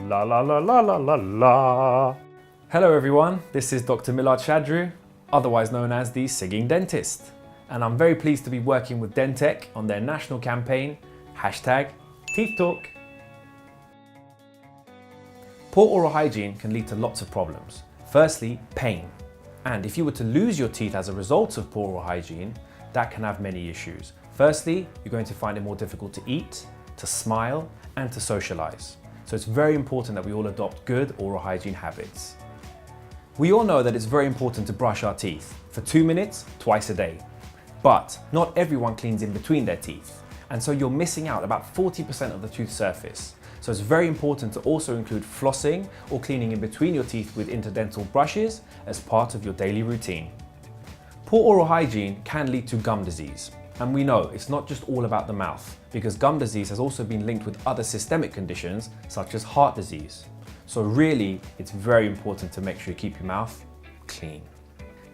La la la la la la la. Hello everyone, this is Dr. Milad Shadru, otherwise known as the Singing Dentist. And I'm very pleased to be working with Dentek on their national campaign, #TeethTalk. Poor oral hygiene can lead to lots of problems. Firstly, pain. And if you were to lose your teeth as a result of poor oral hygiene, that can have many issues. Firstly, you're going to find it more difficult to eat, to smile, and to socialize. So it's very important that we all adopt good oral hygiene habits. We all know that it's very important to brush our teeth for 2 minutes, twice a day. But not everyone cleans in between their teeth. And so you're missing out about 40% of the tooth surface. So it's very important to also include flossing or cleaning in between your teeth with interdental brushes as part of your daily routine. Poor oral hygiene can lead to gum disease. And we know it's not just all about the mouth, because gum disease has also been linked with other systemic conditions such as heart disease. So really, it's very important to make sure you keep your mouth clean.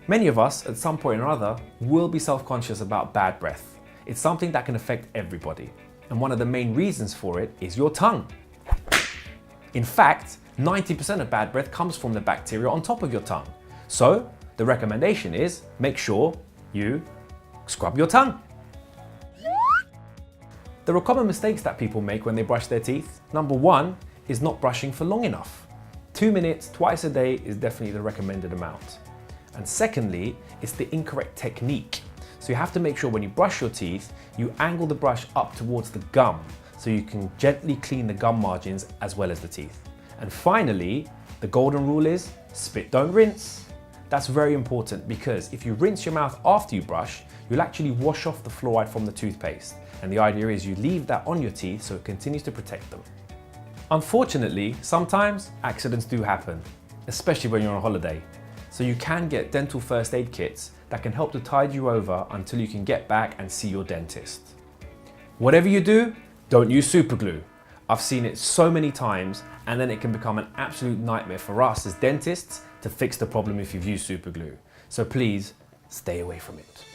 Many of us, at some point or other, will be self-conscious about bad breath. It's something that can affect everybody. And one of the main reasons for it is your tongue. In fact, 90% of bad breath comes from the bacteria on top of your tongue. So the recommendation is make sure you scrub your tongue. There are common mistakes that people make when they brush their teeth. Number one is not brushing for long enough. 2 minutes, twice a day is definitely the recommended amount. And secondly, it's the incorrect technique. So you have to make sure when you brush your teeth, you angle the brush up towards the gum so you can gently clean the gum margins as well as the teeth. And finally, the golden rule is spit, don't rinse. That's very important because if you rinse your mouth after you brush, you'll actually wash off the fluoride from the toothpaste. And the idea is you leave that on your teeth so it continues to protect them. Unfortunately, sometimes accidents do happen, especially when you're on holiday. So you can get dental first aid kits that can help to tide you over until you can get back and see your dentist. Whatever you do, don't use super glue. I've seen it so many times, and then it can become an absolute nightmare for us as dentists to fix the problem if you've used super glue. So please stay away from it.